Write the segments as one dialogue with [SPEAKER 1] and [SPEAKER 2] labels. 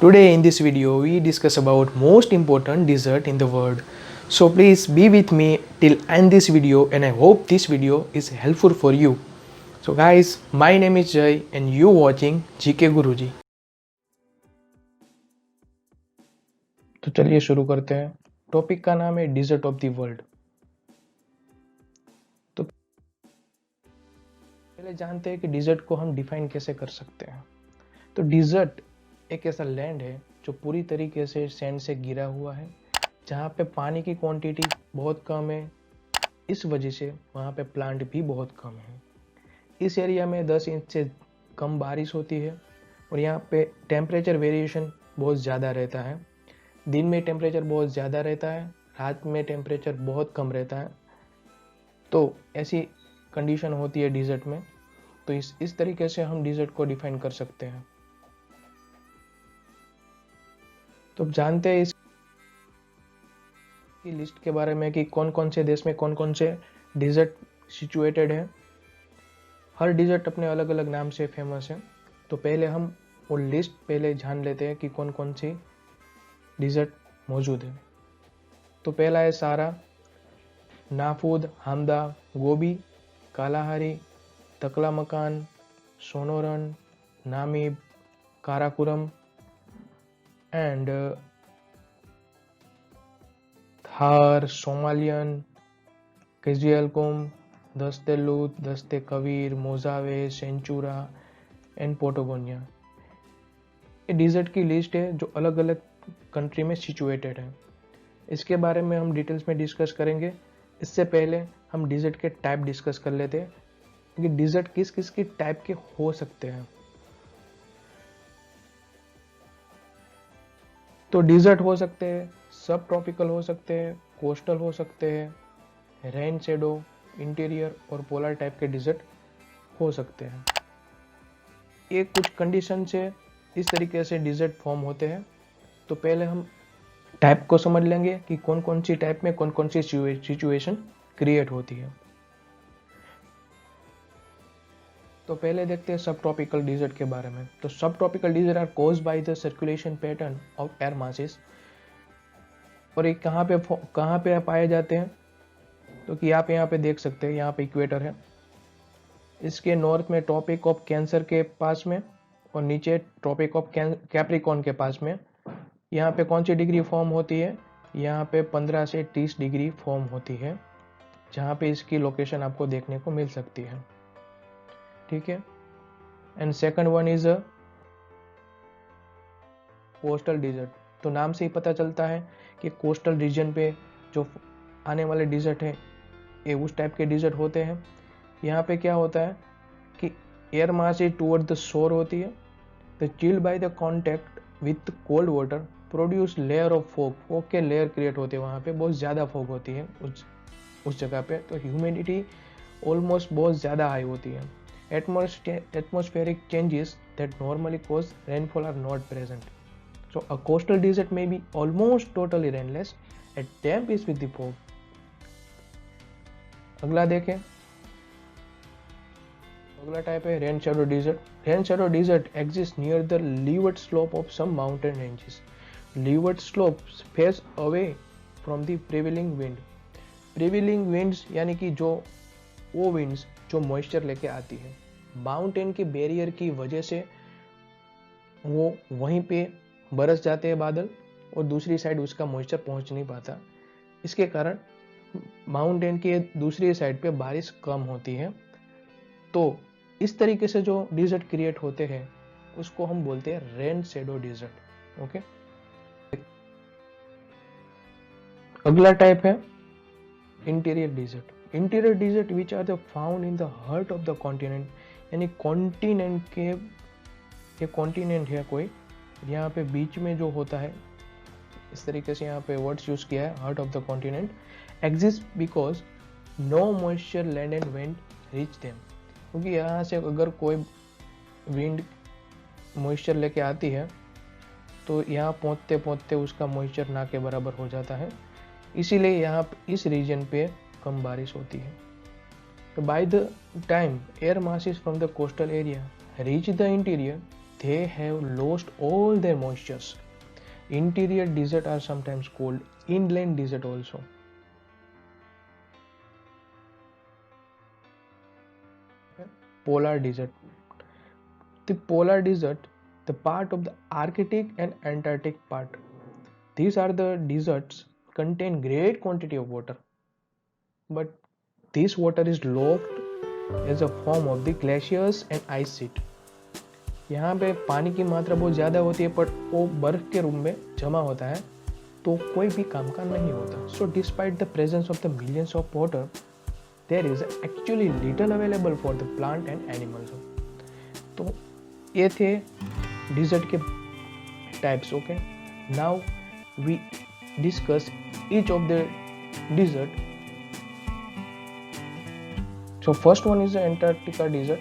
[SPEAKER 1] Today in this video we discuss about most important dessert in the world. So please be with me till end this video and I hope this video is helpful for you. So guys, my name is Jay and you watching GK Guruji. तो चलिए शुरू करते हैं। Topic का नाम है desert of the world. तो पहले जानते हैं कि डिजर्ट को हम डिफाइन कैसे कर सकते हैं। तो डिजर्ट एक ऐसा लैंड है जो पूरी तरीके से सैंड से घिरा हुआ है, जहाँ पे पानी की क्वांटिटी बहुत कम है। इस वजह से वहाँ पे प्लांट भी बहुत कम है। इस एरिया में 10 इंच से कम बारिश होती है और यहाँ पे टेम्परेचर वेरिएशन बहुत ज़्यादा रहता है। दिन में टेम्परेचर बहुत ज़्यादा रहता है, रात में टेम्परेचर बहुत कम रहता है। तो ऐसी कंडीशन होती है डिजर्ट में। तो इस तरीके से हम डिजर्ट को डिफाइन कर सकते हैं। तो जानते हैं इसकी लिस्ट के बारे में कि कौन कौन से देश में कौन कौन से डिजर्ट सिचुएटेड है। हर डिजर्ट अपने अलग अलग नाम से फेमस है। तो पहले हम वो लिस्ट पहले जान लेते हैं कि कौन कौन सी डिजर्ट मौजूद है। तो पहला है Sahara, Nafud, Hamada, Gobi, Kalahari, Taklamakan, Sonoran, Namib, Karakum and Thar, Somalian, Kizilkum, Daste Lut, Daste Kavir, Mozave, Sechura and Patagonia. ये डिजर्ट की लिस्ट है जो अलग अलग कंट्री में सिचुएटेड है। इसके बारे में हम डिटेल्स में डिस्कस करेंगे। इससे पहले हम डिजर्ट के टाइप डिस्कस कर लेते हैं कि डिजर्ट किस किस की टाइप के हो सकते हैं। तो डिजर्ट हो सकते हैं, सब ट्रॉपिकल हो सकते हैं, कोस्टल हो सकते हैं, रेन शेडो, इंटीरियर और पोलर टाइप के डिजर्ट हो सकते हैं। ये कुछ कंडीशन से इस तरीके से डिजर्ट फॉर्म होते हैं। तो पहले हम टाइप को समझ लेंगे कि कौन कौन सी टाइप में कौन कौन सी सिचुएशन क्रिएट होती है। तो पहले देखते हैं सब ट्रॉपिकल डिजर्ट के बारे में। तो subtropical desert are caused by the circulation pattern of air masses. और ये कहाँ पे पाए जाते हैं? तो कि आप यहाँ पे देख सकते हैं, यहाँ पे इक्वेटर है, इसके नॉर्थ में ट्रॉपिक ऑफ कैंसर के पास में और नीचे ट्रॉपिक ऑफ कैप्रिकॉर्न के पास में। यहाँ पे कौन सी डिग्री फॉर्म होती है? यहाँ पे 15 से 30 डिग्री फॉर्म होती है, जहाँ पे इसकी लोकेशन आपको देखने को मिल सकती है। ठीक है। And second one is a coastal desert. तो नाम से ही पता चलता है कि कोस्टल रीजन पे जो आने वाले डिजर्ट है ये उस टाइप के डिजर्ट होते हैं। यहाँ पे क्या होता है कि air mass is toward the shore होती है। The chilled by the contact with cold water produce layer of fog के लेयर क्रिएट होते हैं। वहाँ पे बहुत ज़्यादा फॉग होती है उस जगह पे। तो ह्यूमिडिटी ऑलमोस्ट बहुत ज़्यादा हाई होती है। Atmospheric changes that normally cause rainfall are not present. So a coastal desert may be almost totally rainless at damp is with the fog. अगला देखें, अगला टाइप है rain shadow desert. Rain shadow desert exist near the leeward slope of some mountain ranges. Leeward slopes face away from the prevailing wind. Prevailing winds यानी कि जो वो winds जो moisture लेके आती है, माउंटेन के बैरियर की वजह से वो वहीं पे बरस जाते हैं बादल और दूसरी साइड उसका मॉइस्चर पहुंच नहीं पाता। इसके कारण माउंटेन के दूसरी साइड पे बारिश कम होती है। तो इस तरीके से जो डिजर्ट क्रिएट होते हैं उसको हम बोलते हैं रेन शैडो डिजर्ट। ओके। अगला टाइप है interior desert. Interior desert which are the found in the heart of the continent. यानी कॉन्टिनेंट के, ये कॉन्टिनेंट है कोई, यहाँ पे बीच में जो होता है, इस तरीके से यहाँ पे वर्ड्स यूज किया है, heart of the continent exist because no moisture land and wind reach them. क्योंकि यहाँ से अगर कोई विंड मॉइस्चर लेके आती है तो यहाँ पहुँचते पहुँचते उसका मॉइस्चर ना के बराबर हो जाता है। इसीलिए यहाँ इस रीजन पे कम बारिश होती है। तो by the time air masses from the coastal area reach the interior, they have lost all their moistures. Interior desert are sometimes called inland desert also. Polar desert. The polar desert, the part of the Arctic and Antarctic part. These are the deserts contain great quantity of water, but this water is locked as a form of the glaciers and ice sheet. यहाँ पे पानी की मात्रा बहुत ज़्यादा होती है, पर वो बर्फ के रूप में जमा होता है, तो कोई भी काम का नहीं होता. So despite the presence of the millions of water, there is actually little available for the plant and animals. तो ये थे डिजर्ट के types. Okay, now we discuss each of the desert. So first one is Antarctica desert.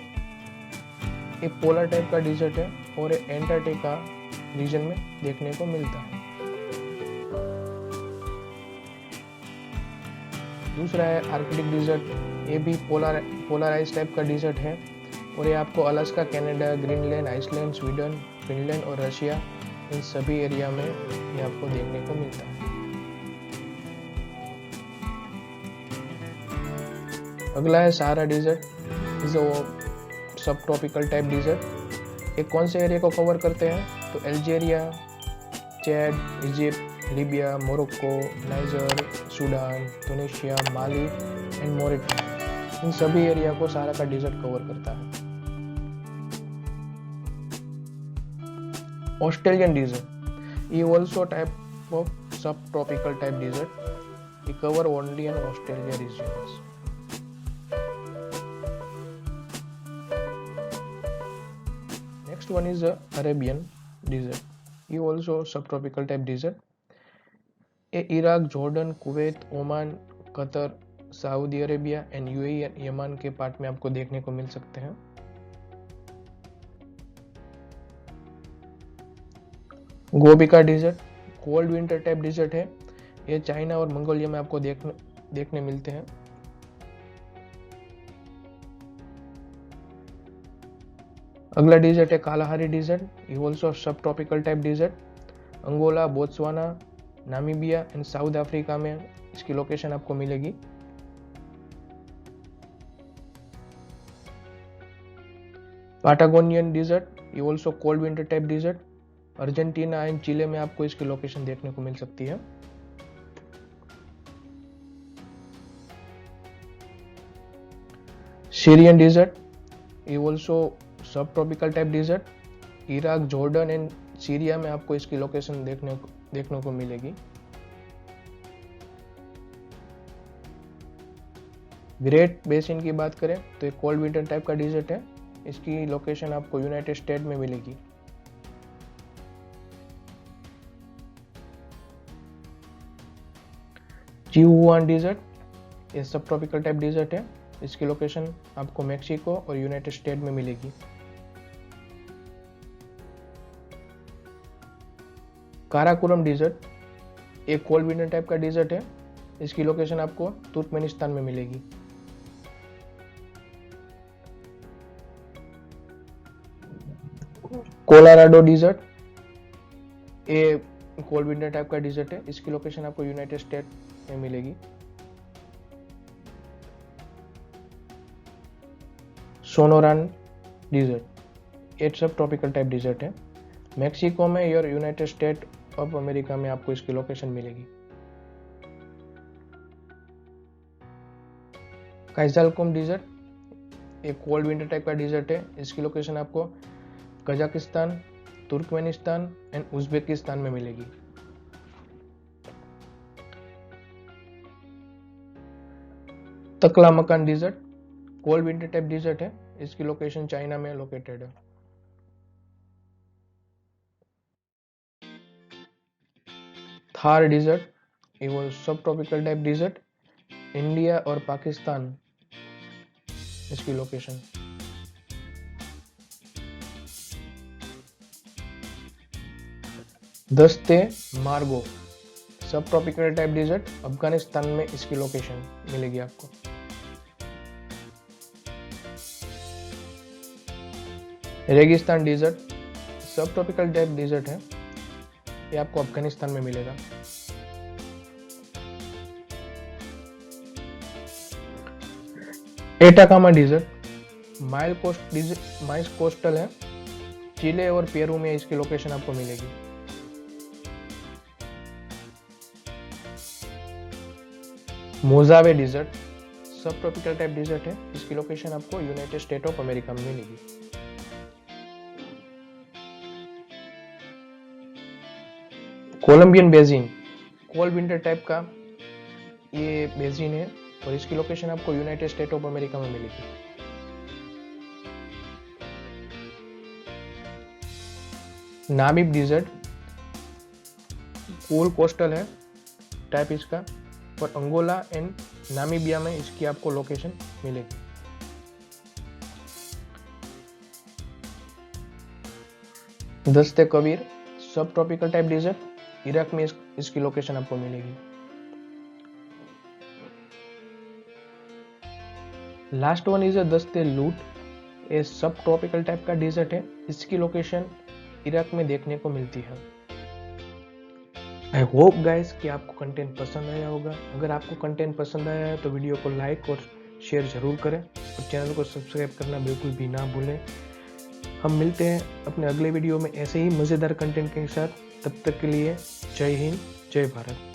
[SPEAKER 1] एक polar type का desert है और Antarctica reason में देखने को मिलता है. दूसरा है आर्कटिक डिजर्ट. ये भी पोलराइज टाइप का डिजर्ट है और ये आपको Alaska, Canada, Greenland, Iceland, Sweden, Finland और रशिया, इन सभी एरिया में ये आपको देखने को मिलता है. अगला है सहारा डिजर्ट. जो सब ट्रॉपिकल टाइप डिजर्ट. ये कौन से एरिया को कवर करते हैं? तो Algeria, Chad, Egypt, Libya, Morocco, Niger, Sudan, Tunisia, Mali and Mauritania, इन सभी एरिया को सहारा का डिजर्ट कवर करता है. Australian desert. ये also type of subtropical type desert. ये cover only in Australia regions. Next one is the Arabian desert. ये also subtropical type desert. ये Iraq, Jordan, Kuwait, Oman, Qatar, Saudi Arabia and UAE and Yemen के part में आपको देखने को मिल सकते हैं. गोबिका desert cold winter type desert है. ये चाइना और मंगोलिया में आपको देखने मिलते हैं. अगला डिजर्ट है कालाहारी डिजर्ट. ये also subtropical type desert. Angola, Botswana, Namibia and South Africa में इसकी लोकेशन आपको मिलेगी. Patagonian desert. ये also cold winter type desert. Argentina and Chile में आपको इसकी लोकेशन देखने को मिल सकती है. Syrian desert. ये also subtropical type desert. Iraq, Jordan and Syria में आपको इसकी लोकेशन देखने को मिलेगी. ग्रेट बेसिन की बात करें तो एक कोल्ड विंटर टाइप का डिजर्ट है. इसकी लोकेशन आपको यूनाइटेड स्टेट में मिलेगी. चिहुआन डिजर्ट. ये सब ट्रॉपिकल टाइप डिजर्ट है. इसकी लोकेशन आपको मैक्सिको और यूनाइटेड स्टेट में मिलेगी. काराकोरम डिजर्ट एक कोल्ड विंटर टाइप का डिजर्ट है. इसकी लोकेशन आपको तुर्कमेनिस्तान में मिलेगी. कोलोराडो डिजर्ट ये कोल्ड विंटर टाइप का डिजर्ट है. इसकी लोकेशन आपको यूनाइटेड स्टेट में मिलेगी. सोनोरान डिजर्ट एक सब ट्रॉपिकल टाइप डिजर्ट है. मैक्सिको में और यूनाइटेड स्टेट ऑफ अमेरिका में आपको इसकी लोकेशन मिलेगी. काइजालकुम डिजर्ट एक कोल्ड विंटर टाइप का डिजर्ट है. इसकी लोकेशन आपको कजाकिस्तान, तुर्कमेनिस्तान एंड उज्बेकिस्तान में मिलेगी. Taklamakan desert cold winter type desert है. इसकी लोकेशन चाइना में लोकेटेड है. थार डिजर्ट ये वो सब ट्रॉपिकल टाइप डिजर्ट. इंडिया और पाकिस्तान इसकी लोकेशन. दस्ते मार्गो सब ट्रॉपिकल टाइप डिजर्ट. अफगानिस्तान में इसकी लोकेशन मिलेगी आपको. रेगिस्तान डिजर्ट सब ट्रॉपिकल टाइप डिजर्ट है, ये आपको अफगानिस्तान में मिलेगा। एटाकामा डिजर्ट माइल कोस्टल है, चिले और पेरू में इसकी लोकेशन आपको मिलेगी। मोजावे डिजर्ट सब ट्रॉपिकल टाइप डिजर्ट है, इसकी लोकेशन आपको यूनाइटेड स्टेट ऑफ अमेरिका में मिलेगी। Columbian basin cold winter type का ये बेसिन है और इसकी लोकेशन आपको यूनाइटेड स्टेट ऑफ अमेरिका में मिलेगी। नामीब डिजर्ट कूल कोस्टल है टाइप इसका, और अंगोला एंड नामीबिया में इसकी आपको लोकेशन मिलेगी। दस्ते कबीर सब ट्रॉपिकल टाइप डिजर्ट, इराक में इसकी लोकेशन आपको मिलेगी। लास्ट वन इज दस्ते लूट, ये सब ट्रॉपिकल टाइप का डिजर्ट है, इसकी लोकेशन इराक में देखने को मिलती है। आई होप गाइस कि आपको कंटेंट पसंद आया होगा। अगर आपको कंटेंट पसंद आया है तो वीडियो को लाइक और शेयर जरूर करें और चैनल को सब्सक्राइब करना बिल्कुल भी ना भूलें। हम मिलते हैं अपने अगले वीडियो में ऐसे ही मज़ेदार कंटेंट के साथ। तब तक के लिए जय हिंद, जय भारत।